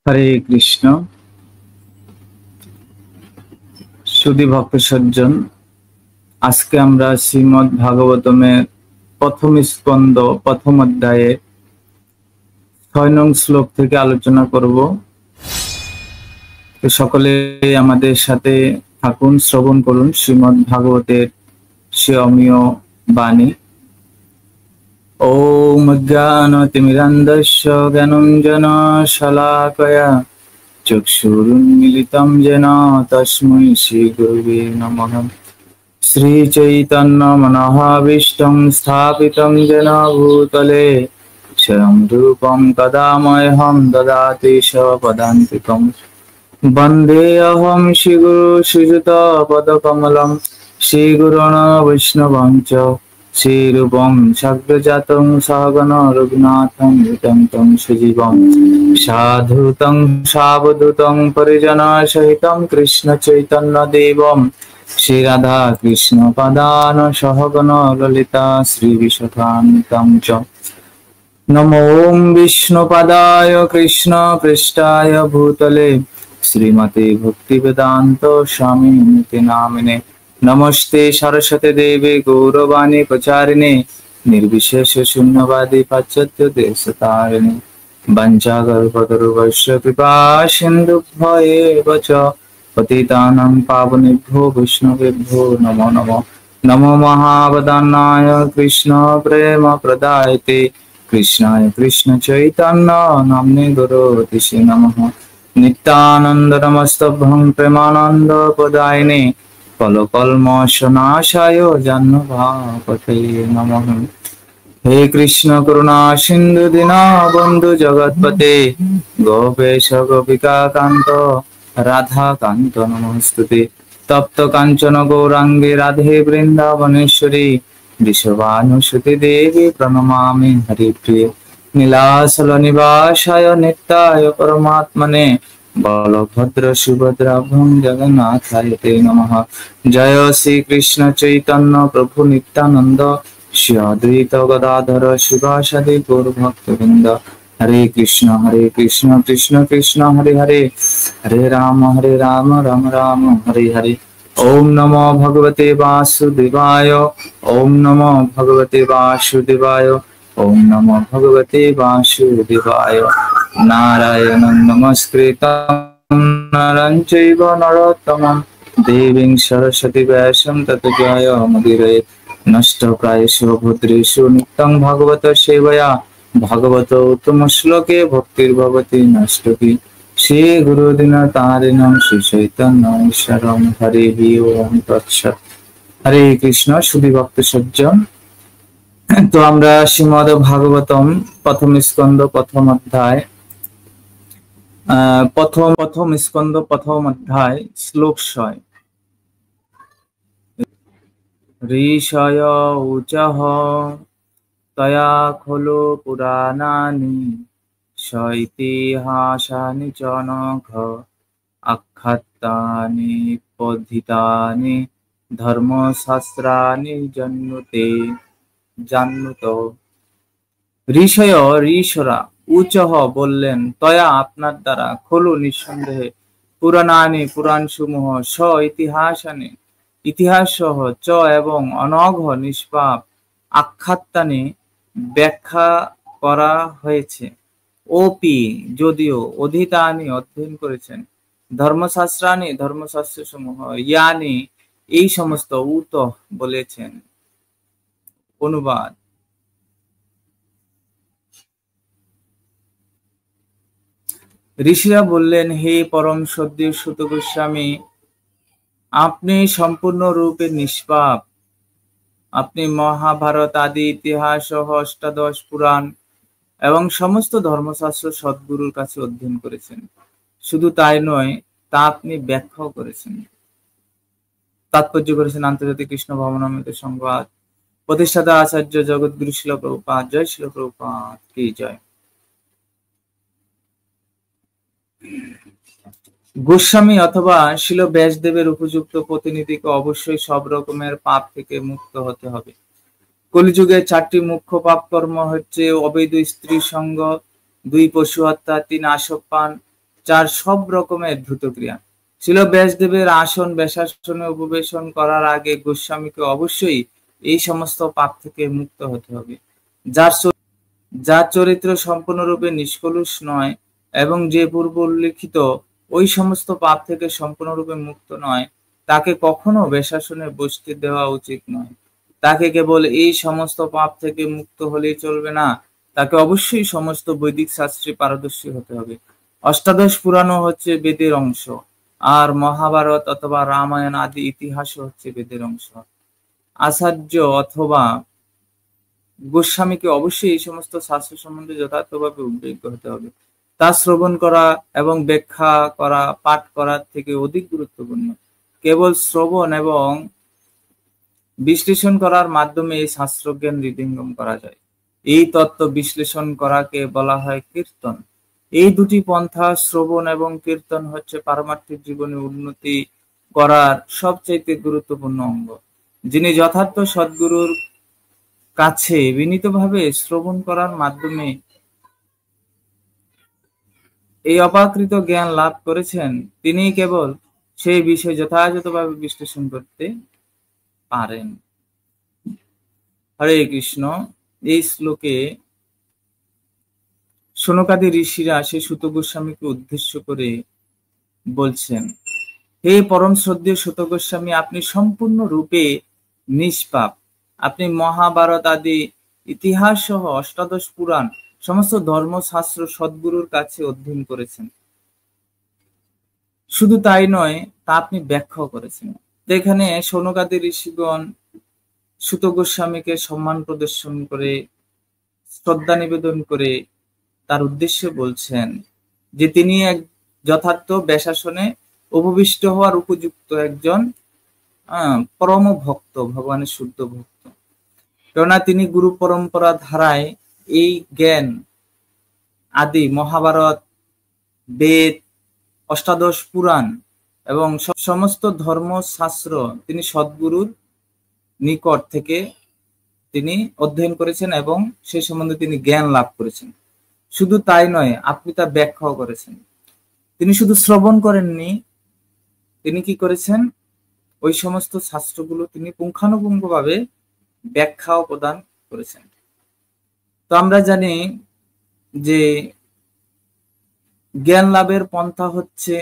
হরে কৃষ্ণ। সুধী ভক্ত সজ্জন, আজকে আমরা শ্রীমদ্ ভাগবতমের প্রথম স্কন্ধ প্রথম অধ্যায়ে ৬ নং শ্লোক থেকে আলোচনা করব। তো সকলে আমাদের সাথে থাকুন, শ্রবণ করুন শ্রীমদ্ ভাগবতের সে অমীয় বাণী। ওম জ্ঞানতিমিরান্ধস্য জ্ঞানাঞ্জন শলাকয়া চক্ষুরুন্মিলিतं येन तस्मै श्रीगुरुवे नमः। श्रीचैतन्यमनोभीष्टं स्थापितं येन भूतले स्वयं रूपं तदा मह्यं ददाति स्वपदान्तिकम्। वन्देऽहं श्रीगुरु श्रीयुतपदकमलं श्रीगुरून् वैष्णवं च श्रीरूपं साग्रजातं सहगण रघुनाथं तं सजीवं साधुतं सावधूतं परिजनसहितं कृष्णचैतन्यदेवं श्रीराधा कृष्णपदान् सहगण ललिता श्रीविशाखान्वितं च। नमो विष्णुपदाय कृष्णपृष्ठाय भूतले श्रीमते भक्तिवेदान्त स्वामिनिति नामिने। नमस्ते सरस्वती देवी गौरवाणी प्रचारिणे निर्विशेष शून्यवादी पाश्चात्य देशतारिणे। वंचाकल्पतरुभ्यश्च कृपा सिन्धुभ्येव च पतितानां पावनेभ्यो वैष्णवेभ्यो नमो नमः। नमो महावदान्याय कृष्ण प्रेम प्रदायते कृष्णाय कृष्ण चैतन्य नाम्ने गुरुतिसे नमः। नित्यानंद नमस्तभं प्रेमानंद प्रदायिने कलकल्मषनाशाय जाह्नवीपते नमः। हे कृष्ण करुणा सिंधु दीनबंधु जगत्पते गोपेश गोपिका कांत राधा कांत नमोस्तुते। तप्त कांचन गौरांगे राधे वृंदावनेश्वरी विश्वानुसुते देवी प्रणमामि हरिप्रिये। नीलाचल निवासाय नित्याय परमात्मने बलभद्र सुभद्राभ्यां जगन्नाथाय ते नमः। जय श्री कृष्ण चैतन्य प्रभु नित्यानंद श्री अद्वैत गदाधर शिवासादि गौर भक्तवृंद। हरे कृष्ण कृष्ण कृष्ण हरे हरे, हरे राम राम राम हरे हरे। ओम नमो भगवते वासुदेवाय, ओम नमो भगवते वासुदेवाय, ओम नमो भगवते वासुदेवाय। नारायणं नमस्कृतं नरं चैव नरोत्तमं देवीं सरस्वती व्यासं ततो जयमुदीरयेत्। नष्टप्रायेषु भद्रेषु नित्यं भागवत सेवया भागवतो उत्तम श्लोके भक्तिर्भवति नष्टोपि। श्री गुरुदीनतारिणं श्री चैतन्य ईश्वरं हरे ओम तत्सत्। हरे कृष्ण। सुधী ভক্ত সজ্জন, তো আমরা শ্রীমদ্ ভাগবতম প্রথম স্কন্ধ প্রথম অধ্যায় প্রথম স্কন্ধ প্রথম অধ্যায় শ্লোক ৬। ঋষয় উচঃ তয়া খলু পুরাণানি সৈতিহাসানি চ নঘ আখ্যাতানি পথিতানি ধর্মশাস্ত্রানি জান্নুত। ঋষয় ঋষরা উচঃ বললেন, তয়া আপনার দ্বারা, খলু নিঃসন্দেহে, পুরাণানি পুরাণ সমূহ, স ইতিহাসানি ইতিহাস সহ, চ এবং, অনঘ নিষ্পাপ, আখ্যাতানি ব্যাখ্যা করা হয়েছে, ওপি যদিও, অধীতানি অধ্যয়ন করেছেন, ধর্মশাস্ত্রানি ধর্মশাস্ত্র সমূহ, ইয়ানি এই সমস্ত, উত বলেছেন। অনুবাদ। ঋষিরা বললেন, হে পরম সদ্য সুত গোস্বামী, আপনি সম্পূর্ণ রূপে নিষ্পাপ। আপনি মহাভারত আদি ইতিহাস সহ অষ্টাদশ পুরাণ এবং সমস্ত ধর্মশাস্ত্র সদ্গুরুর কাছে অধ্যয়ন করেছেন। শুধু তাই নয়, তা আপনি ব্যাখ্যাও করেছেন, তাৎপর্য করেছেন। আন্তর্জাতিক কৃষ্ণ ভবনামৃত সংবাদ, প্রতিষ্ঠাতা আচার্য জগৎগুরু শিল প্রভুপাদ। জয় শিল প্রভুপাদ কি জয়। গোস্বামী অথবা শিল ব্যাসদেবের উপযুক্ত প্রতিনিধিকে অবশ্যই সব রকমের পাপ থেকে মুক্ত হতে হবে। কলিযুগে 4টি মুখ্য পাপ কর্ম হচ্ছে অবৈধ স্ত্রী সঙ্গ, 2 পশু হত্যা, 3 আসপান, চার সব রকমের দ্রুত ক্রিয়া। ছিল ব্যাসদেবের আসন ব্যাসাসনে উপবেশন করার আগে গোস্বামীকে অবশ্যই এই সমস্ত পাপ থেকে মুক্ত হতে হবে। যার চরিত্র সম্পূর্ণরূপে নিষ্কলুষ নয় এবং যে পূর্ব উল্লিখিত ওই সমস্ত পাপ থেকে সম্পূর্ণরূপে মুক্ত নয়, তাকে কখনো ব্যাসাসনে বসতে দেওয়া উচিত নয়। তাকে কেবল এই সমস্ত পাপ থেকে মুক্ত হলেই চলবে না, তাকে অবশ্যই সমস্ত বৈদিক শাস্ত্রে পারদর্শী হতে হবে। অষ্টাদশ পুরাণও হচ্ছে বেদের অংশ, আর মহাভারত অথবা রামায়ণ আদি ইতিহাসও হচ্ছে বেদের অংশ। আচার্য অথবা গোস্বামীকে অবশ্যই এই সমস্ত শাস্ত্র সম্বন্ধে যথার্থভাবে অভিজ্ঞ হতে হবে। তা শ্রবণ করা এবং ব্যাখ্যা করা পাঠ করার থেকে অধিক গুরুত্বপূর্ণ। কেবল শ্রবণ এবং বিশ্লেষণ করার মাধ্যমে এই শাস্ত্রজ্ঞান হৃদয়ঙ্গম করা যায়। এই তত্ত্ব বিশ্লেষণ করাকে বলা হয় কীর্তন। এই দুটি পন্থা শ্রবণ এবং কীর্তন হচ্ছে পারমার্থিক জীবনে উন্নতি করার সবচাইতে গুরুত্বপূর্ণ অঙ্গ। যিনি যথার্থ সদ্গুরুর কাছে বিনীতভাবে শ্রবণ করার মাধ্যমে এই অপাকৃত জ্ঞান লাভ করেছেন, তিনি কেবল সেই বিষয় যথাযথভাবে বিশ্লেষণ করতে পারেন। হরে কৃষ্ণ। এই শ্লোকে শৌনকাদি ঋষিরা সে সুত গোস্বামীকে উদ্দেশ্য করে বলছেন, হে পরম শ্রদ্ধেয় সুত গোস্বামী, আপনি সম্পূর্ণ রূপে নিষ্পাপ। আপনি মহাভারত আদি ইতিহাস সহ অষ্টাদশ পুরাণ সমস্ত ধর্মশাস্ত্র সদ্গুরুর কাছে অধ্যয়ন করেছেন। শুধু তাই নয়, তা আপনি ব্যাখ্যাও করেছেন। এখানে শৌনকাদি ঋষিগণ সুত গোস্বামীকে সম্মান প্রদর্শন করে শ্রদ্ধা নিবেদন করে তার উদ্দেশ্যে বলছেন যে তিনি এক যথার্থ ব্যাসাসনে উপবিষ্ট হওয়ার উপযুক্ত একজন পরম ভক্ত, ভগবানের শুদ্ধ ভক্ত। কেননা তিনি গুরু পরম্পরা ধারায় এই জ্ঞান আদি মহাভারত, বেদ, অষ্টাদশ পুরাণ এবং সমস্ত ধর্মশাস্ত্র তিনি সদ্গুরুর নিকট থেকে তিনি অধ্যয়ন করেছেন এবং সে সম্বন্ধে তিনি জ্ঞান লাভ করেছেন। শুধু তাই নয়, আপনি তা ব্যাখ্যাও করেছেন। তিনি শুধু শ্রবণ করেননি, তিনি কি করেছেন? ওই সমস্ত শাস্ত্রগুলো তিনি পুঙ্খানুপুঙ্খভাবে ব্যাখ্যাও প্রদান করেছেন। তো আমরা জানি যে জ্ঞান লাভের পন্থা হচ্ছে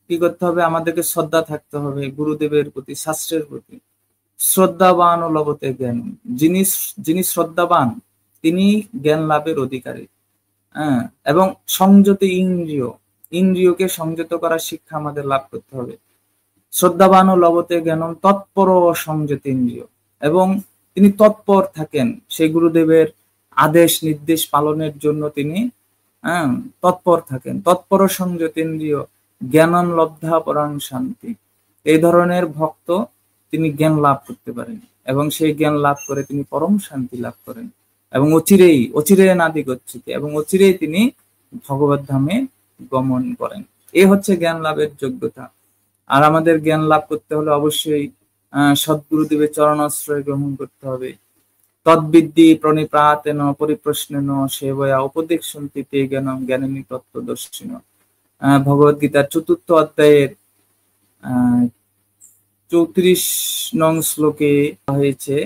কি করতে হবে? আমাদেরকে শ্রদ্ধা থাকতে হবে গুরুদেবের প্রতি, শাস্ত্রের প্রতি। শ্রদ্ধাবান ও লভতে জ্ঞান। যিনি শ্রদ্ধাবান তিনি জ্ঞান লাভের অধিকারী। এবং সংযত ইন্দ্রিয়কে সংযত করার শিক্ষা আমাদের লাভ করতে হবে। শ্রদ্ধাবান ও লভতে জ্ঞানম তৎপর ও সংযত ইন্দ্রিয়, এবং তিনি তৎপর থাকেন সেই গুরুদেবের আদেশ নির্দেশ পালনের জন্য তিনি তৎপর থাকেন। তৎপর সংযত ইন্দ্রিয় জ্ঞানম লব্ধা পরাং শান্তি। এই ধরনের ভক্ত তিনি জ্ঞান লাভ করতে পারেন এবং সেই জ্ঞান লাভ করে তিনি পরম শান্তি লাভ করেন এবং অচিরে নাদি গচ্ছিতে, এবং অচিরেই তিনি ভগবত ধামে গমন করেন। এই হচ্ছে জ্ঞান লাভের যোগ্যতা। আর আমাদের জ্ঞান লাভ করতে হলে অবশ্যই সদ্গুরুদেবের চরণাশ্রয় গ্রহণ করতে হবে। তদ্বিদ্যি প্রণিপাতেন পরিপ্রশ্নেন সেবয়া উপদেক্ষন্তি তে জ্ঞানম জ্ঞানিনী তত্ত্বদর্শিন। ভগবদ গীতার ৪র্থ অধ্যায়ের ৩৪ নং শ্লোকে হয়েছে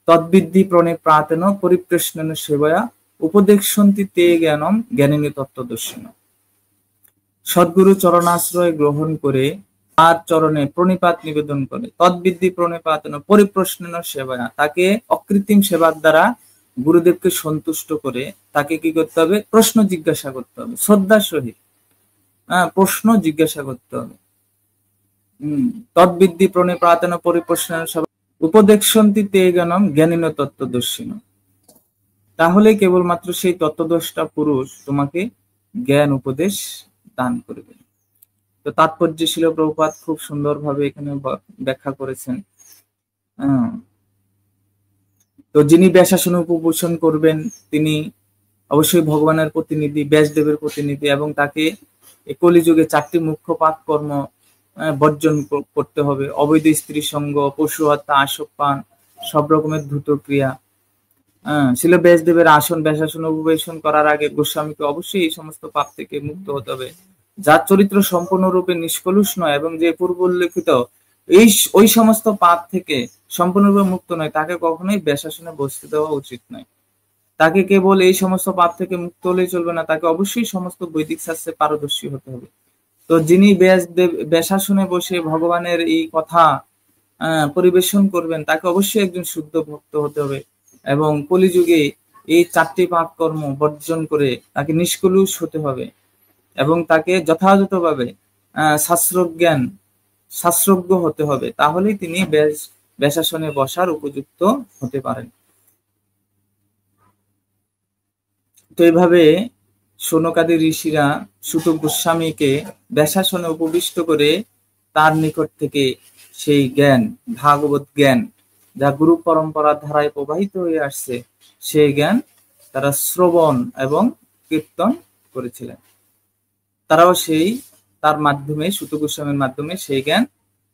তদ্বিদ্যি প্রণিপাতেন পরিপ্রশ্নেন সেবয়া উপদেক্ষন্তি তে জ্ঞানম জ্ঞানিনী তত্ত্বদর্শিন। সদ্গুরু চরণাশ্রয় গ্রহণ করে তার চরণে প্রণিপাত নিবেদন করে। তদ্বিদ্যি প্রণিপাতেন পরিপ্রশ্নেন সেবয়া, তাকে অকৃত্রিম সেবার দ্বারা গুরুদেবকে সন্তুষ্ট করে তাকে কি করতে হবে? প্রশ্ন জিজ্ঞাসা করতে হবে, শ্রদ্ধার সহিত প্রশ্ন জিজ্ঞাসা করতে হবে। তদ্বিদ্যি প্রণিপাতেন পরিপ্রশ্নেন সেবয়া উপদেক্ষন্তি তে জ্ঞানম জ্ঞানিনী তত্ত্বদর্শিন। তাহলে কেবলমাত্র সেই তত্ত্বদর্শটা পুরুষ তোমাকে জ্ঞান উপদেশ দান করবে। তো তাৎপর্য ছিল প্রভুপাদ খুব সুন্দরভাবে এখানে ব্যাখ্যা করেছেন। তো যিনি ব্যাসাসনে উপবেশন করবেন তিনি অবশ্যই ভগবানের প্রতিনিধি, ব্যাসদেবের প্রতিনিধি, এবং তাকে কলিযুগে 4টি মুখ্য পাপ কর্ম বর্জন করতে হবে। অবৈধ স্ত্রী সঙ্গ, পশু হত্যা, আশোকপান, সব রকমের দ্রুত ক্রিয়া, ছিল ব্যাসদেবের আসন ব্যাসাসন উপবেশন করার আগে গোস্বামীকে অবশ্যই এই সমস্ত পাপ থেকে মুক্ত হতে হবে। যার চরিত্র সম্পূর্ণরূপে নিষ্কলুষ নয় এবং যে পূর্ব উল্লেখিত ওই সমস্ত পাপ থেকে সম্পূর্ণরূপে মুক্ত নয়, তাকে কখনোই ব্যাসাসনে বসতে দেওয়া উচিত নয়। তাকে কেবল এই সমস্ত পাপ থেকে মুক্ত হলেই চলবে না, তাকে অবশ্যই সমস্ত বৈদিক শাস্ত্রে পারদর্শী হতে হবে। তো যিনি ব্যাসাসনে বসে ভগবানের এই কথা পরিবেশন করবেন, তাকে অবশ্যই একজন শুদ্ধ ভক্ত হতে হবে এবং কলিযুগে এই 4টি পাপ কর্ম বর্জন করে তাকে নিষ্কলুষ হতে হবে এবং তাকে যথাযথভাবে শাস্ত্রজ্ঞ হতে হবে। তাহলেই তিনি ব্যাসাসনে বসার উপযুক্ত হতে পারেন। তো এইভাবে শৌনকাদি ঋষিরা সুত গোস্বামীকে ব্যাসাসনে উপবিষ্ট করে তার নিকট থেকে সেই জ্ঞান, ভাগবত জ্ঞান, যা গুরু পরম্পরার ধারায় প্রবাহিত হয়ে আসছে, সেই জ্ঞান তারা শ্রবণ এবং কীর্তন করেছিলেন। তারাও তার মাধ্যমে, সুত গোস্বামীর মাধ্যমে সেই জ্ঞান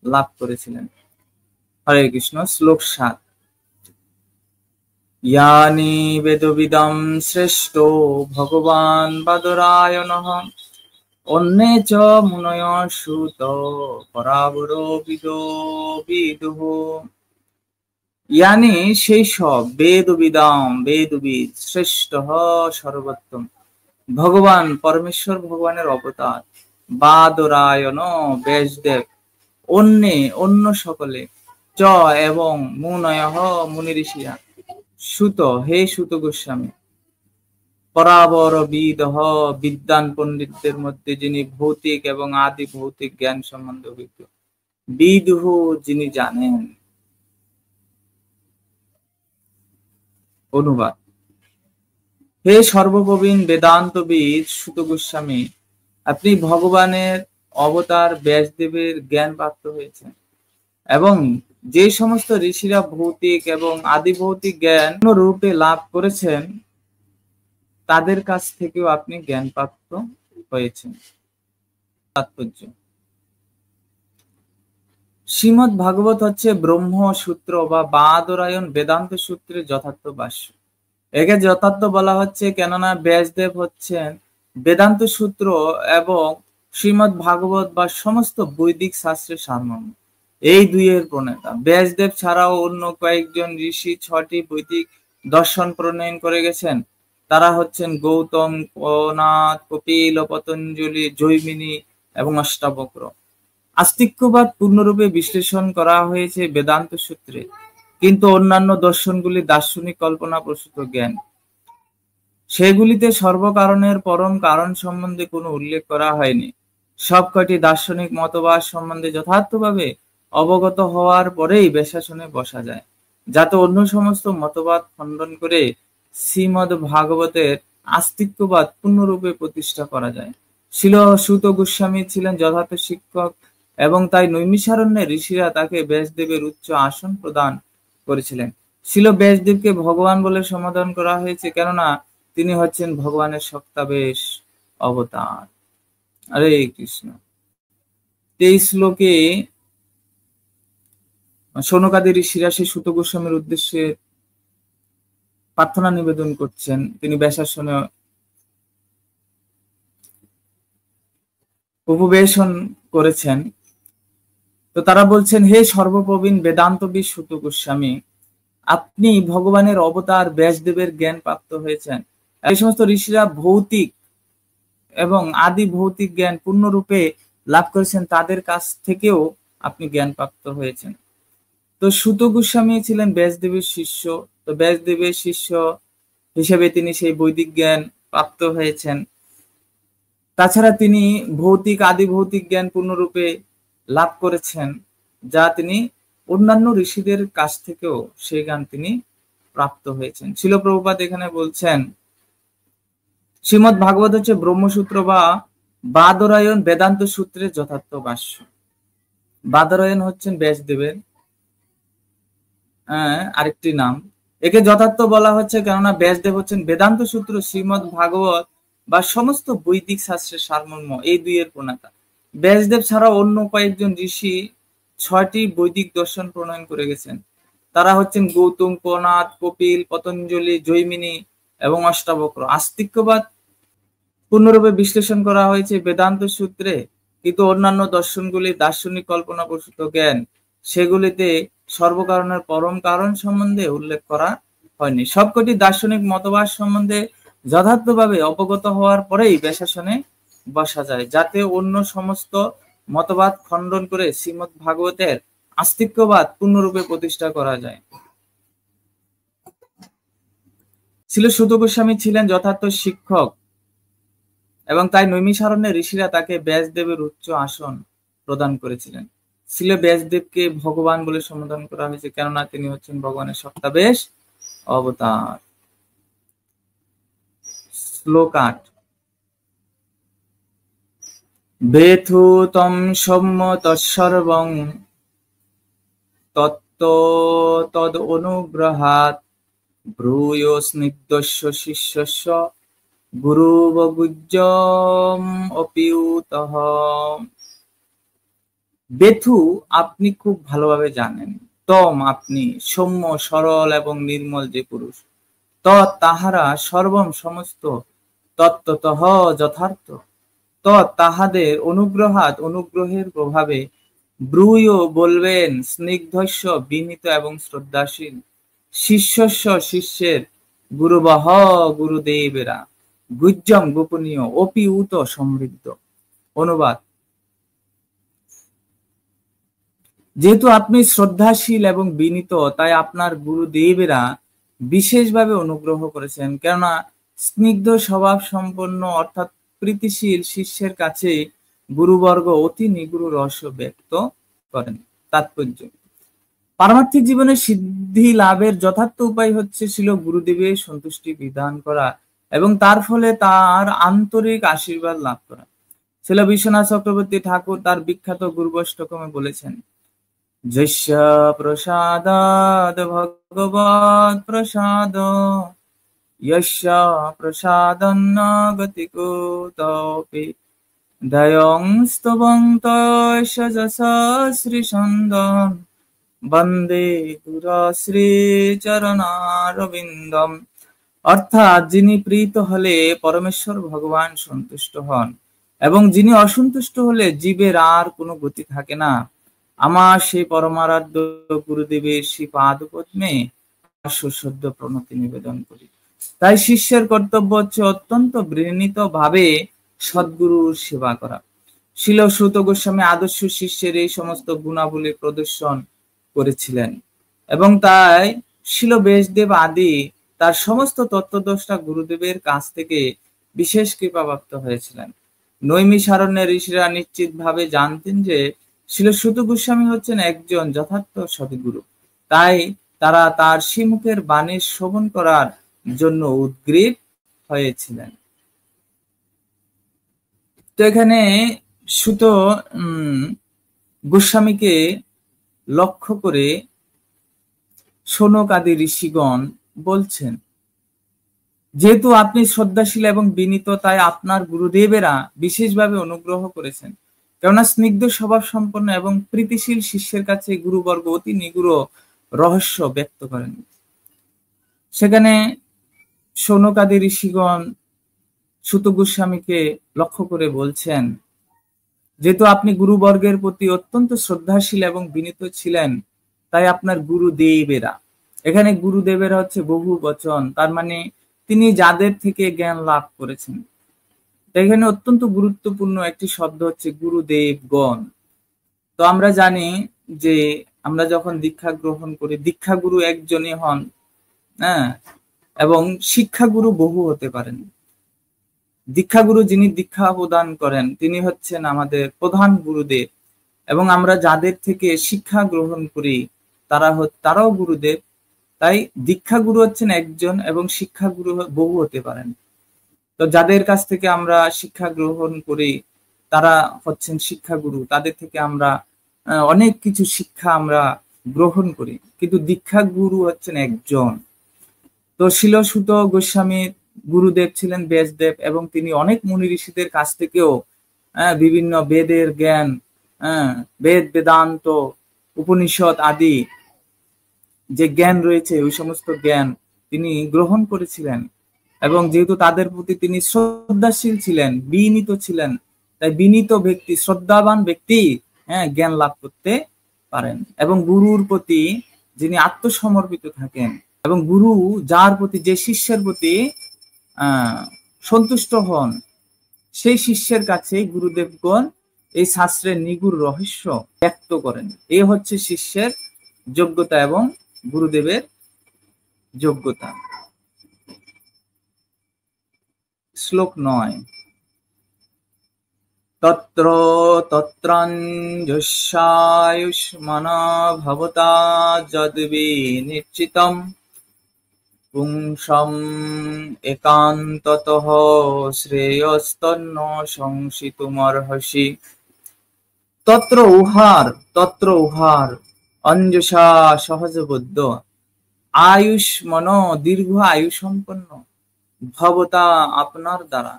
লাভ করেছিলেন। হরে কৃষ্ণ। শ্লোক 7। ইয়ানি বেদবিদম শ্রেষ্ঠ ভগবান বাদরায়ণঃ অন্যে চ মুনয় সুত পরাবর বিদুঃ। ইয়ানি সেই সব বেদবিদ শ্রেষ্ঠ সর্বোত্তম ভগবান পরমেশ্বর ভগবানের অবতার, বাদরায়ণ ব্যাসদেব, অন্য সকলে, চ এবং মুনয় মুনি ঋষিরা, সুত হে সুত গোস্বামী, পরাবর বিদ্বান পণ্ডিতদের মধ্যে যিনি ভৌতিক এবং আদি ভৌতিক জ্ঞান সম্বন্ধে অভিজ্ঞ, বিদুঃ যিনি জানেন। অনুবাদ। হে সর্বপ্রবীণ বেদান্তবিদ সুত গোস্বামী, আপনি ভগবানের অবতার ব্যাসদেবের জ্ঞান প্রাপ্ত হয়েছেন এবং যে সমস্ত ঋষিরা ভৌতিক এবং আদি ভৌতিক জ্ঞান রূপে লাভ করেছেন, তাদের কাছ থেকেও আপনি জ্ঞান প্রাপ্ত হয়েছেন। তাৎপর্য: শ্রীমদ্ ভাগবত হচ্ছে ব্রহ্মসূত্র বা বাদরায়ণ বেদান্ত সূত্রের যথার্থ ভাষ্য। একে যথার্থ বলা হচ্ছে কেননা ব্যাসদেব হচ্ছেন বেদান্ত সূত্র এবং শ্রীমদ্ ভাগবত বা সমস্ত বৈদিক শাস্ত্রের সারমর্ম, এই দুইয়ের প্রণেতা। ব্যাসদেব ছাড়াও অন্য কয়েকজন ঋষি 6টি বৈদিক দর্শন প্রণয়ন করে গেছেন। তারা হচ্ছেন গৌতম, কনাদ, কপিল, পতঞ্জলি, জৈমিনী এবং অষ্টাবক্র। আস্তিক্যবাদ পূর্ণরূপে বিশ্লেষণ করা হয়েছে বেদান্ত সূত্রে, কিন্তু অন্যান্য দর্শনগুলি দার্শনিক কল্পনা প্রসূত জ্ঞান। সেগুলিতে সর্বকারণের পরম কারণ সম্বন্ধে কোনো উল্লেখ করা হয়নি। সবকটি দার্শনিক মতবাদ সম্বন্ধে যথার্থভাবে অবগত হওয়ার পরেই ব্যাসাসনে বসা যায়, যাতে অন্য সমস্ত মতবাদ খণ্ডন করে শ্রীমদ্ ভাগবতের আস্তিক্যবাদ পূর্ণরূপে প্রতিষ্ঠা করা যায়। শিল সুত গোস্বামী ছিলেন যথার্থ শিক্ষক এবং তাই নৈমিষারণ্যে ঋষিরা তাকে ব্যাসদেবের উচ্চ আসন প্রদান করেছিলেন। শিল ব্যাসদেবকে ভগবান বলে সম্বোধন করা হয়েছে কেননা তিনি হচ্ছেন ভগবানের সত্তাবেশ অবতার। হরে কৃষ্ণ। 23 শ্লোকে শৌনকাদি ঋষিরা সেই সুত গোস্বামীর উদ্দেশ্যে প্রার্থনা নিবেদন করছেন, তিনি ব্যাসাসনে উপবেশন করেছেন। তো তারা বলছেন, হে সর্বপ্রবীণ বেদান্তবিদ সুত গোস্বামী, আপনি ভগবানের অবতার ব্যাসদেবের জ্ঞান প্রাপ্ত হয়েছেন। এই সমস্ত ঋষিরা ভৌতিক এবং আদি ভৌতিক জ্ঞান পূর্ণরূপে লাভ করেছেন, তাদের কাছ থেকেও আপনি জ্ঞান প্রাপ্ত হয়েছেন। তো সুত গোস্বামী ছিলেন ব্যাসদেবের শিষ্য। তো ব্যাসদেবের শিষ্য হিসেবে তিনি সেই বৈদিক জ্ঞান প্রাপ্ত হয়েছেন। তাছাড়া তিনি আদি ভৌতিক জ্ঞান পূর্ণরূপে লাভ করেছেন, যা তিনি অন্যান্য ঋষিদের কাছ থেকেও সেই জ্ঞান তিনি প্রাপ্ত হয়েছেন। শিল প্রভুপাদ এখানে বলছেন, শ্রীমদ্ ভাগবত হচ্ছে ব্রহ্মসূত্র বা বাদরায়ণ বেদান্ত সূত্রের যথার্থ ভাষ্য। বাদরায়ণ হচ্ছেন ব্যাসদেবের আরেকটি নাম। একে যথার্থ বলা হচ্ছে কেননা ব্যাসদেব হচ্ছেন বেদান্ত সূত্র, শ্রীমদ্ ভাগবত বা সমস্ত বৈদিক শাস্ত্রের সারমর্ম, এই দুইয়ের প্রণেতা। ব্যাসদেব ছাড়াও অন্য কয়েকজন ঋষি 6টি বৈদিক দর্শন প্রণয়ন করে গেছেন। তারা হচ্ছেন গৌতম, কোনাদ, কপিল, পতঞ্জলি, জৈমিনী এবং অষ্টাবক্র। আস্তিক্যবাদ পূর্ণরূপে বিশ্লেষণ করা হয়েছে বেদান্ত সূত্রে, কিন্তু অন্যান্য দর্শনগুলি দার্শনিক কল্পনাপ্রসূত জ্ঞান, সেগুলিতে সর্বকারণের পরম কারণ সম্বন্ধে উল্লেখ করা হয়নি। সবকটি দার্শনিক মতবাদ সম্বন্ধে যথার্থভাবে অবগত হওয়ার পরেই ব্যাসাসনে বসা যায়, যাতে অন্য সমস্ত মতবাদ খণ্ডন করে শ্রীমদ্ ভাগবতের আস্তিক্যবাদ পূর্ণরূপে প্রতিষ্ঠা করা যায়। শ্রীল সুত গোস্বামী ছিলেন যথার্থ শিক্ষক, এবং তাই নৈমিষারণ্যের ঋষিরা তাকে ব্যাসদেবের উচ্চ আসন প্রদান করেছিলেন। শ্রীল ব্যাসদেবকে ভগবান বলে সম্বোধন করা হয়েছে, কেননা তিনি হচ্ছেন ভগবানের সপ্তাবেশ অবতার। শ্লোক ৮। বেথু তম সৌম্য তৎসর্বং তত্ত্ব তদ অনুগ্রহাৎ ব্রূয় স্নিগ্ধস্য শিষ্যস্য গুরুবগুজ্জম অপিউতঃ। বেথু আপনি খুব ভালোভাবে জানেন, তম আপনি, সৌম্য সরল এবং নির্মল যে পুরুষ, তাহারা সর্বম সমস্ত, তত্ত্বতঃ যথার্থ, তাহাদের অনুগ্রহাৎ অনুগ্রহের প্রভাবে, ব্রূয় বলবেন, স্নিগ্ধস্য বিনীত এবং শ্রদ্ধাশীল, শিষ্যস্য শিষ্যের, গুরুবহ গুরুদেবেরা, গুজ্জম গোপনীয়, অপিউত সমৃদ্ধ। অনুবাদ: যেহেতু আপনি শ্রদ্ধাশীল এবং বিনীত, তাই আপনার গুরুদেবেরা বিশেষভাবে অনুগ্রহ করেছেন, কেননা স্নিগ্ধ স্বভাব সম্পন্ন অর্থাৎ প্রীতিশীল শিষ্যের কাছে গুরুবর্গ অতি নিগুড় রহস্য ব্যক্ত করেন। তাৎপর্য: পারমার্থিক জীবনে সিদ্ধি লাভের যথার্থ উপায় হচ্ছে ছিল গুরুদেবের সন্তুষ্টি বিধান করা এবং তার ফলে তার আন্তরিক আশীর্বাদ লাভ করা। ছিল বিশ্বনাথ চক্রবর্তী ঠাকুর তার বিখ্যাত গুরুবৈষ্ণকমে বলেছেন, যস্য প্রসাদাদ ভগবৎ প্রসাদ, যস্য প্রসাদন্ন গতি কুতপি, দয়ং স্তবং তস্য যশঃ শ্রীসন্দম, বন্দে গুরুশ্রী চরণারবিন্দম। অর্থাৎ যিনি প্রীত হলে পরমেশ্বর ভগবান সন্তুষ্ট হন, এবং যিনি অসন্তুষ্ট হলে জীবের আর কোনো গতি থাকে না। আমার সেই পরমারাধ্য গুরুদেবের শ্রী পাদপদ্মে সশ্রদ্ধ প্রণতি নিবেদন করি। তাই শিষ্যের কর্তব্য হচ্ছে অত্যন্ত বিনীত ভাবে সদ্গুরুর সেবা করা। শ্রীল সুত গোস্বামী আদর্শ শিষ্যের এই সমস্ত গুণাবলী প্রদর্শন করেছিলেন, এবং তাই শ্রীল ব্যাসদেব আদি তার সমস্ত তত্ত্বদ্রষ্টা গুরুদেবের কাছ থেকে বিশেষ কৃপাপ্রাপ্ত হয়েছিলেন। নৈমিষারণ্যের ঋষিরা নিশ্চিত ভাবে জানতেন যে শ্রীল সুত গোস্বামী হচ্ছেন একজন যথার্থ সদ্গুরু, তাই তারা তার শ্রীমুখের বাণী শ্রবণ করার জন্য উদ্গ্রীব হয়েছিলেন। তো এখানে সুত গোস্বামীকে লক্ষ্য করে শৌনক আদি ঋষিগণ বলছেন, যেহেতু আপনি শ্রদ্ধাশীল এবং বিনীত, তাই আপনার গুরুদেবেরা বিশেষভাবে অনুগ্রহ করেছেন, কেননা স্নিগ্ধ স্বভাব সম্পন্ন এবং প্রীতিশীল শিষ্যের কাছে গুরুবর্গ অতি নিগুড় রহস্য ব্যক্ত করেন। সেখানে শৌনক আদি ঋষিগণ সুত গোস্বামীকে লক্ষ্য করে বলছেন, যেহেতু আপনি গুরুবর্গের প্রতি অত্যন্ত শ্রদ্ধাশীল এবং বিনীত ছিলেন, তাই আপনার গুরুদেবেরা, এখানে গুরুদেবেরা হচ্ছে বহু বচন, তার মানে তিনি যাদের থেকে জ্ঞান লাভ করেছেন। এখানে অত্যন্ত গুরুত্বপূর্ণ একটি শব্দ হচ্ছে গুরুদেবগণ। তো আমরা জানি যে আমরা যখন দীক্ষা গ্রহণ করি, দীক্ষাগুরু একজনই হন, হ্যাঁ, এবং শিক্ষাগুরু বহু হতে পারেন। দীক্ষাগুরু যিনি দীক্ষা প্রদান করেন তিনি হচ্ছেন আমাদের প্রধান গুরুদেব, এবং আমরা যাদের থেকে শিক্ষা গ্রহণ করি তারাও গুরুদেব। তাই দীক্ষাগুরু হচ্ছেন একজন এবং শিক্ষাগুরু বহু হতে পারেন। তো যাদের কাছ থেকে আমরা শিক্ষা গ্রহণ করি তারা হচ্ছেন শিক্ষাগুরু, তাদের থেকে আমরা অনেক কিছু শিক্ষা আমরা গ্রহণ করি, কিন্তু দীক্ষাগুরু হচ্ছেন একজন। তো শ্রীল সুত গোস্বামীর গুরুদেব ছিলেন ব্যাসদেব, এবং তিনি অনেক মুনি ঋষিদের কাছ থেকেও বিভিন্ন বেদের জ্ঞান, বেদ বেদান্ত উপনিষদ আদি যে জ্ঞান রয়েছে ওই সমস্ত জ্ঞান তিনি গ্রহণ করেছিলেন, এবং যেহেতু তাদের প্রতি তিনি শ্রদ্ধাশীল ছিলেন, বিনীত ছিলেন, তাই বিনীত ব্যক্তি, শ্রদ্ধাবান ব্যক্তি জ্ঞান লাভ করতে পারেন। এবং গুরুর প্রতি যিনি আত্মসমর্পিত থাকেন, এবং গুরু যার প্রতি, যে শিষ্যের প্রতি সন্তুষ্ট হন, সেই শিষ্যের কাছে গুরুদেবগণ এই শাস্ত্রের নিগুড় রহস্য ব্যক্ত করেন। এই হচ্ছে শিষ্যের যোগ্যতা এবং গুরুদেবের যোগ্যতা। শ্লোক 9। তত্র তত্রাঞ্জস্যায়ুষ্মানা ভবতা যদ্বিনিশ্চিতম পুংসাম একান্ততঃ শ্রেয়স্তন্ন সংশিতুমর্হসি। তত্র উহার অঞ্জসা সহজবদ্ধ, আয়ুষ্মন দীর্ঘ আয়ু সম্পন্ন, ভবতা আপনার দ্বারা,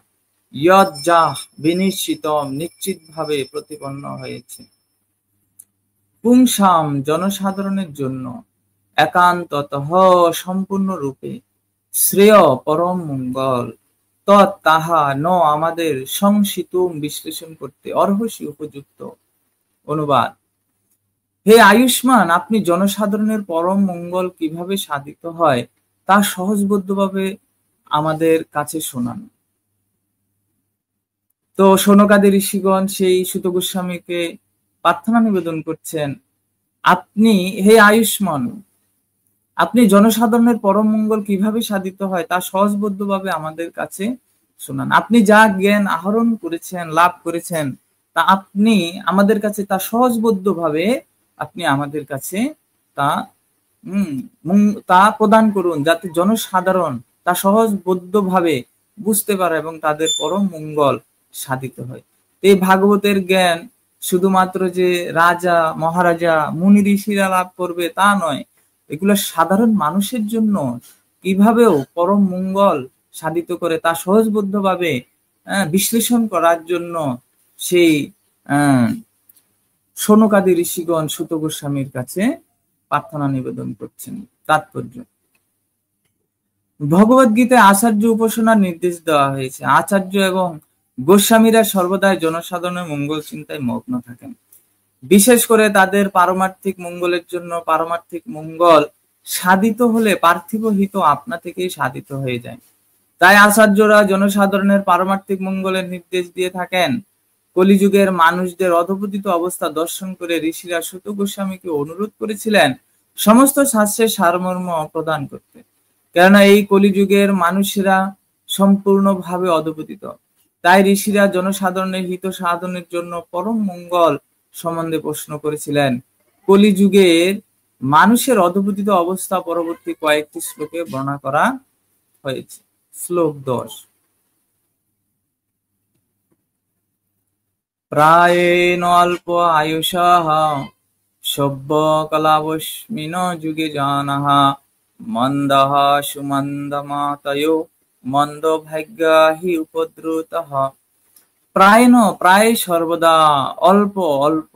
ইয়ৎ যা বিনিশ্চিতম নিশ্চিত ভাবে প্রতিপন্ন হয়েছে, পুংসাম জনসাধারণের জন্য, একান্ততঃ সম্পূর্ণ রূপে, শ্রেয় পরম মঙ্গল, তৎ তাহা ন আমাদের সংশিতুম বিশ্লেষণ করতে অর্হসী উপযুক্ত। অনুবাদ: হে আয়ুষ্মান, আপনি জনসাধারণের পরম মঙ্গল কিভাবে সাধিত হয় তা সহজবোধ্যভাবে আমাদের কাছে শোনান। তো শৌনকাদি ঋষিগণ সেই সুত গোস্বামীকে প্রার্থনা নিবেদন করছেন, আপনি হে আয়ুষ্মান, আপনি জনসাধারণের পরম মঙ্গল কিভাবে সাধিত হয় তা সহজবোধ্যভাবে আমাদের কাছে শোনান। আপনি যা জ্ঞান আহরণ করেছেন, লাভ করেছেন, তা আপনি আমাদের কাছে তা সহজবোধ্যভাবে আপনি আমাদের কাছে তা প্রদান করুন, যাতে জনসাধারণ তা সহজবোধ্যভাবে বুঝতে পারে এবং তাদের পরম মঙ্গল সাধিত হয়। এই ভাগবতের জ্ঞান শুধুমাত্র যে রাজা, মহারাজা, মুনি ঋষিরা লাভ করবে তা নয়, এগুলো সাধারণ মানুষের জন্য কিভাবেও পরম মঙ্গল সাধিত করে তা সহজবোধ্যভাবে বিশ্লেষণ করার জন্য সেই শৌনকাদি ঋষিগণ সুত গোস্বামীর কাছে প্রার্থনা নিবেদন করছেন। তাৎপর্য: ভগবদ্গীতায় আচার্য উপাসনার নির্দেশ দেওয়া হয়েছে। আচার্য এবং গোস্বামীরা সর্বদাই জনসাধারণের মঙ্গল চিন্তায় মগ্ন থাকেন। বিশেষ করে তাদের পারমার্থিক মঙ্গলের জন্য পারমার্থিক মঙ্গল সাধিত হলে পার্থিব হিত আপনা থেকেই সাধিত হয়ে যায়। তাই আচার্যরা জনসাধারণের পারমার্থিক মঙ্গলের নির্দেশ দিয়ে থাকেন। কলিযুগের মানুষদের অধঃপতিত অবস্থা দর্শন করে ঋষিরা সুত গোস্বামীকে অনুরোধ করেছিলেন সমস্ত শাস্ত্রের সারমর্ম প্রদান করতে, কেননা এই কলিযুগের মানুষেরা সম্পূর্ণভাবে অধঃপতিত। তাই ঋষিরা জনসাধারণের হিত সাধনের জন্য পরম মঙ্গল সম্বন্ধে প্রশ্ন করেছিলেন। কলিযুগের মানুষের অধঃপতিত অবস্থা পরবর্তী কয়েকটি শ্লোকে বর্ণনা করা হয়েছে। শ্লোক 10। প্রায়েণ অল্প আয়ুষাঃ সভ্য কলাবস্মিন যুগে জানাঃ মন্দঃ সুমন্দমাতয়ো মন্দ ভাগ্যা হি উপদ্রুতঃ। প্রায়ণ প্রায় সর্বদা, অল্প অল্প,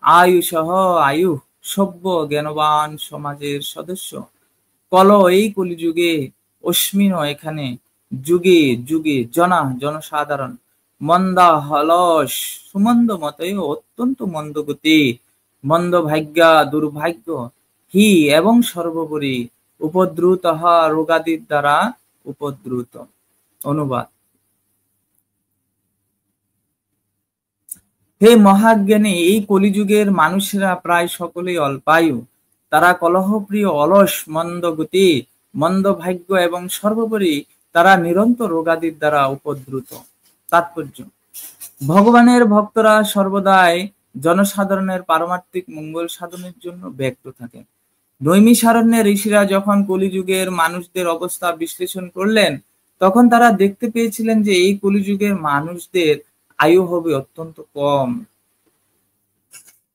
আয়ুষঃ আয়ু, সভ্য জ্ঞানবান সমাজের সদস্য, কল এই কলিযুগে, অস্মিন এখানে, যুগে যুগে, জনা জনসাধারণ, মন্দা হলস সুমন্দ মতয় অত্যন্ত মন্দগতি, মন্দ ভাগ্যা দুর্ভাগ্য, হি এবং সর্বোপরি, উপদ্রুত রোগাদির দ্বারা উপদ্রুত। অনুবাদ: হে মহাজ্ঞানী, এই কলিযুগের মানুষেরা প্রায় সকলেই অল্পায়ু, তারা কলহপ্রিয়, অলস, মন্দগতি, মন্দ ভাগ্য এবং সর্বোপরি তারা নিরন্তর রোগাদির দ্বারা উপদ্রুত। তাৎপর্য: ভগবানের ভক্তরা সর্বদাই জনসাধারণের পারমার্থিক মঙ্গল সাধনের জন্য ব্যগ্র থাকেন। নৈমিষারণ্যে ঋষিরা যখন কলিযুগের মানুষদের অবস্থা বিশ্লেষণ করলেন, তখন তারা দেখতে পেয়েছিলেন যে এই কলিযুগের মানুষদের আয়ু হবে অত্যন্ত কম।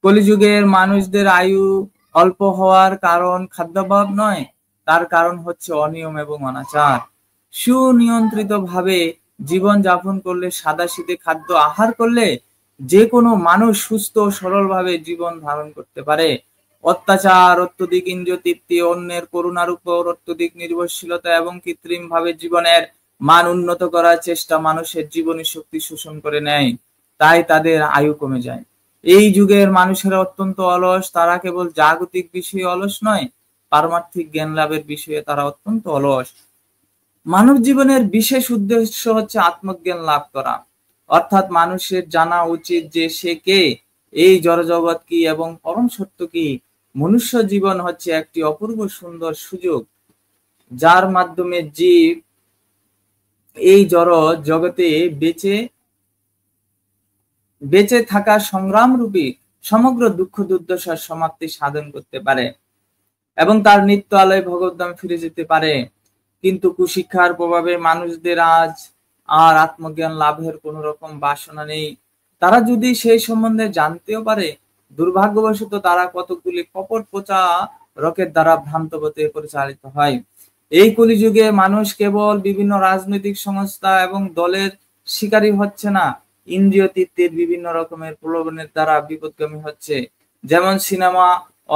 কলিযুগের মানুষদের আয়ু অল্প হওয়ার কারণ খাদ্যাভাব নয়, তার কারণ হচ্ছে অনিয়ম এবং অনাচার। সুনিয়ন্ত্রিত ভাবে জীবন যাপন করলে, সাদাসিধে খাদ্য আহার করলে যে কোনো মানুষ সুস্থ ও সরল ভাবে জীবন ধারণ করতে পারে। অত্যাচার, অত্যধিক ইন্দ্রিয় তৃপ্তি, অন্যের করুণার উপর অত্যধিক নির্ভরশীলতা এবং কৃত্রিম ভাবে জীবনের মান উন্নত করার চেষ্টা মানুষের জীবনী শক্তি শোষণ করে নেয়, তাই তাদের আয়ু কমে যায়। এই যুগের মানুষেরা অত্যন্ত অলস, তারা কেবল জাগতিক বিষয়ে অলস নয়, পারমার্থিক জ্ঞান লাভের বিষয়ে তারা অত্যন্ত অলস। মানব জীবনের বিশেষ উদ্দেশ্য হচ্ছে আত্মজ্ঞান লাভ করা, অর্থাৎ মানুষের জানা উচিত যে সে কে, এই জড়জগৎ কি এবং পরম সত্য কি। মনুষ্য জীবন হচ্ছে একটি অপূর্ব সুন্দর সুযোগ, যার মাধ্যমে জীব এই জড় জগতে বেঁচে থাকা সংগ্রাম রূপী সমগ্র দুঃখ দুর্দশার সমাপ্তি সাধন করতে পারে এবং তার নিত্য আলয় ভগবদ্ধাম ফিরে যেতে পারে। কিন্তু কুশিক্ষার প্রভাবে মানুষদের আজ আর আত্মজ্ঞান লাভের কোন রকম বাসনা নেই। তারা যদি সেই সম্বন্ধে জানতেও পারে, দুর্ভাগ্যবশত তারা কতগুলি কপট প্রচারকের দ্বারা ভ্রান্ত পথে পরিচালিত হয়। এই কলিযুগে মানুষ কেবল বিভিন্ন রাজনৈতিক সংস্থা এবং দলের শিকারী হচ্ছে না, ইন্দ্রিয় তৃপ্তির বিভিন্ন রকমের প্রলোভনের দ্বারা বিপদগামী হচ্ছে। যেমন সিনেমা,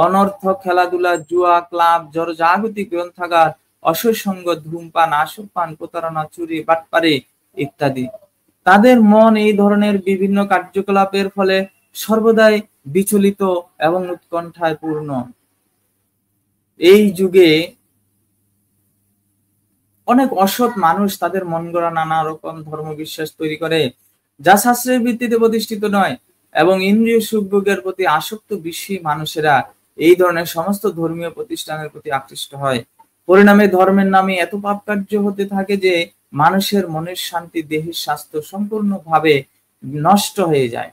অনর্থক খেলাধুলা, জুয়া, ক্লাব, জড়জাগতিক গ্রন্থাগার, অসৎসঙ্গ, ধূমপান, আসপান, প্রতারণা, চুরি, বাটপারি ইত্যাদি। তাদের মন এই ধরনের বিভিন্ন কার্যকলাপের ফলে সর্বদাই বিচলিত এবং উৎকণ্ঠায় পূর্ণ। এই যুগে অনেক অসৎ মানুষ তাদের মন গড়া নানা রকম ধর্মবিশ্বাস তৈরি করে, যা শাস্ত্রের ভিত্তিতে প্রতিষ্ঠিত নয়, এবং ইন্দ্রিয় সুখভোগের প্রতি আসক্ত বিশ্বাসী মানুষেরা এই ধরনের সমস্ত ধর্মীয় প্রতিষ্ঠানের প্রতি আকৃষ্ট হয়। পরিণামে ধর্মের নামে এত পাপ কার্য হতে থাকে যে মানুষের মনের শান্তি, দেহের স্বাস্থ্য সম্পূর্ণভাবে নষ্ট হয়ে যায়।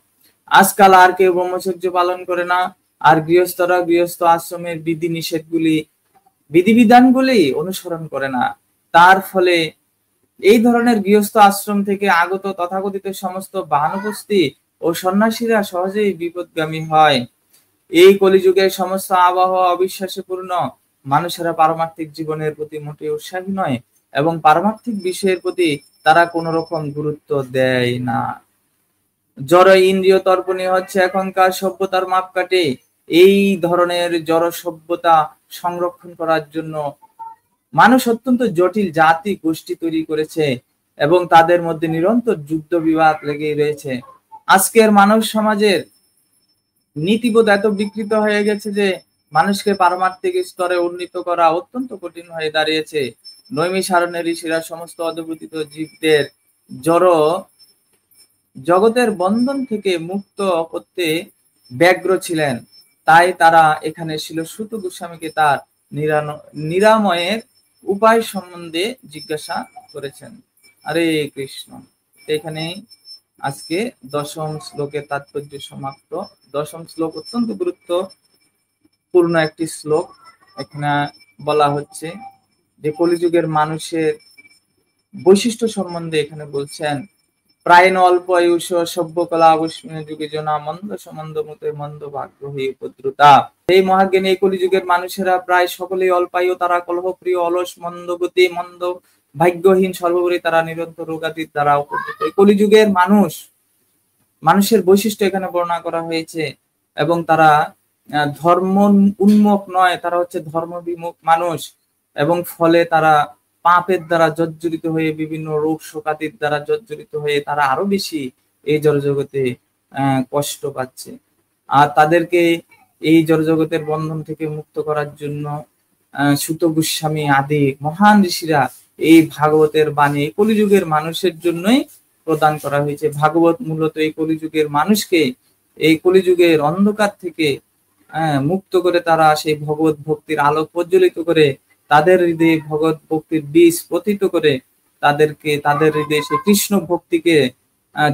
আজকাল আর কেউ ব্রহ্মচর্য পালন করে না, আর গৃহস্থরা গৃহস্থ আশ্রমের বিধিবিধানগুলি অনুসরণ করে না। তার ফলে এই ধরনের গৃহস্থ আশ্রম থেকে আগত তথাকথিত সমস্ত বানপ্রস্থি ও সন্ন্যাসীরা সহজেই বিপদগামী হয়। এই কলিযুগের সমস্ত আবহাওয়া অবিশ্বাসে পূর্ণ, মানুষেরা পারমার্থিক জীবনের প্রতি মোটেও উৎসাহী নয় এবং পারমার্থিক বিষয়ের প্রতি তারা কোন রকম গুরুত্ব দেয় না। জড় ইন্দ্রিয় তর্পণী হচ্ছে এখনকার সভ্যতার মাপকাঠি। এই ধরনের জড় সভ্যতা সংরক্ষণ করার জন্য মানুষ অত্যন্ত জটিল জাতি গোষ্ঠী তৈরি করেছে এবং তাদের মধ্যে নিরন্তর যুদ্ধ বিবাদ লেগেই রয়েছে। আজকের মানব সমাজের নীতিবোধ এত বিকৃত হয়ে গেছে যে মানুষকে পারমার্থিক স্তরে উন্নীত করা অত্যন্ত কঠিন হয়ে দাঁড়িয়েছে। নৈমিষারণ্যের ঋষিরা সমস্ত অধঃপতিত জীবদের জড় জগতের বন্ধন থেকে মুক্ত করতে ব্যগ্র ছিলেন, তাই তারা এখানে ছিল সুত গোস্বামীকে তার নিরাময়ের উপায় সম্বন্ধে জিজ্ঞাসা করেছেন। হরে কৃষ্ণ। এখানে আজকে দশম শ্লোকের তাৎপর্য সমাপ্ত। দশম শ্লোক অত্যন্ত গুরুত্বপূর্ণ একটি শ্লোক। এখানে বলা হচ্ছে যে কলিযুগের মানুষের বৈশিষ্ট্য সম্বন্ধে এখানে বলছেন, প্রায় অল্প আয়ুষ সভ্য কলা অবস্মিন যুগে জনা মন্দ সম্বন্ধ মতে মন্দ ভাগ্য হয়ে উপদ্রুতা। এই মহাজ্ঞানী এই কলিযুগের মানুষেরা প্রায় সকলেই অল্পায়ু, তারা কলহপ্রিয়, অলস, মন্দগতি, মন্দ ভাগ্যহীন, সর্বোপরি তারা নিরন্তর রোগাদির দ্বারা উপদ্রুত। এই কলিযুগের মানুষের বৈশিষ্ট্য এখানে বর্ণনা করা হয়েছে এবং তারা ধর্ম উন্মুখ নয়, তারা হচ্ছে ধর্ম বিমুখ মানুষ এবং ফলে তারা পাপের দ্বারা জর্জরিত হয়ে, বিভিন্ন রোগ শোকাতির দ্বারা জর্জরিত হয়ে তারা আরো বেশি এই জড়জগতে কষ্ট পাচ্ছে। আর তাদেরকে এই জড়জগতের বন্ধন থেকে মুক্ত করার জন্য সুত গোস্বামী আদি মহান ঋষিরা এই ভাগবতের বাণী কলিযুগের মানুষের জন্যই প্রদান করা হয়েছে। ভাগবত মূলত এই কলিযুগের মানুষকে এই কলিযুগের অন্ধকার থেকে মুক্ত করে তারা সেই ভগবত ভক্তির আলো প্রজ্বলিত করে তাদের হৃদয়ে ভগবত ভক্তির বীজ পতিত করে তাদের হৃদয়ে সেই কৃষ্ণ ভক্তিকে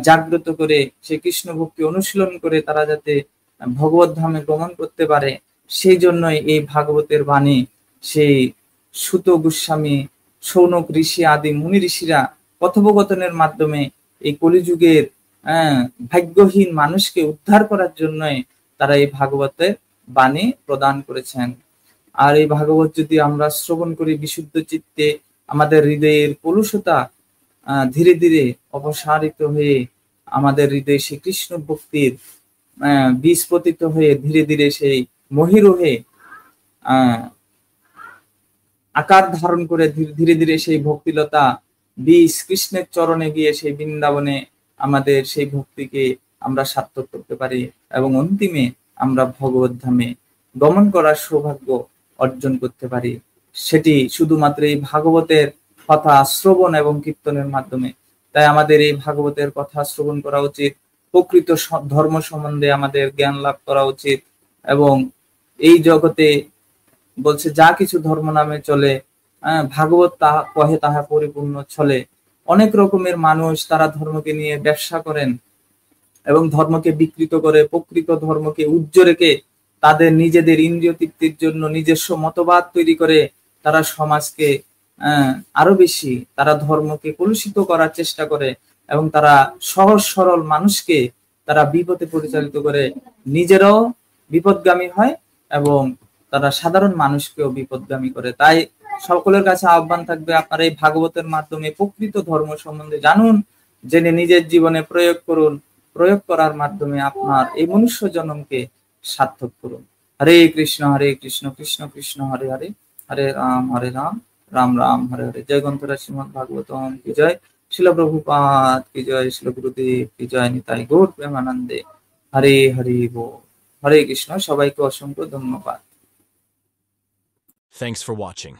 জাগ্রত করে সেই কৃষ্ণ ভক্তি অনুশীলন করে তারা যাতে ভগবত ধামে গমন করতে পারে, সেই জন্যই এই ভাগবতের বাণী সেই সুত গোস্বামী, শৌনক ঋষি আদি মুনি ঋষিরা কথোপকথনের মাধ্যমে এই কলিযুগের ভাগ্যহীন মানুষকে উদ্ধার করার জন্যই তারা এই ভাগবতের বাণী প্রদান করেছেন। আর এই ভাগবত যদি আমরা শ্রবণ করি বিশুদ্ধ চিত্তে, আমাদের হৃদয়ের কলুষতা ধীরে ধীরে অপসারিত হয়ে আমাদের হৃদয়ে সেই কৃষ্ণ ভক্তির বীজ পতিত হয়ে ধীরে ধীরে সেই মহিরুহে আকার ধারণ করে ধীরে ধীরে সেই ভক্তিলতা বীজ কৃষ্ণের চরণে গিয়ে সেই বৃন্দাবনে আমাদের সেই ভক্তিকে আমরা সার্থক করতে পারি এবং অন্তিমে আমরা ভগবত ধামে গমন করার সৌভাগ্য অর্জন করতে পারি। সেটি শুধুমাত্র এই ভাগবতের কথা শ্রবণ এবং কীর্তনের মাধ্যমে। তাই আমাদের এই ভাগবতের কথা শ্রবণ করা উচিত, প্রকৃত ধর্ম সম্বন্ধে আমাদের জ্ঞান লাভ করা উচিত এবং এই জগতে বলছে যা কিছু ধর্ম নামে চলে ভাগবত তাহা কহে তাহা পরিপূর্ণ চলে। অনেক রকমের মানুষ তারা ধর্মকে নিয়ে ব্যবসা করেন এবং ধর্মকে বিকৃত করে প্রকৃত ধর্মকে উজ্জ্বল রেখে তাদের নিজেদের ইন্দ্রিয় তৃপ্তির জন্য নিজস্ব মতবাদ তৈরি করে তারা সমাজকে আরো বেশি তারা ধর্মকে কলুষিত করার চেষ্টা করে এবং তারা সহজ সরল মানুষকে তারা বিপদে পরিচালিত করে, নিজেরাও বিপদগামী হয় এবং তারা সাধারণ মানুষকেও বিপদগামী করে। তাই সকলের কাছে আহ্বান থাকবে, আপনারা এই ভাগবতের মাধ্যমে প্রকৃত ধর্ম সম্বন্ধে জানুন, জেনে নিজের জীবনে প্রয়োগ করুন, প্রয়োগ করার মাধ্যমে আপনার এই মনুষ্য জন্মকে সার্থক করুন। হরে কৃষ্ণ কৃষ্ণ কৃষ্ণ হরে হরে, হরে রাম রাম রাম হরে হরে। জয় গ্রন্থরাজ শ্রীমদ্ ভাগবতম কি জয়, শিল প্রভুপাদ কি জয়, শিল গুরুদেব কি জয়, নিতাই গৌর প্রেমানন্দে। হরে হরে বল। হরে কৃষ্ণ। সবাইকে অসংখ্য ধন্যবাদ। Thanks for watching.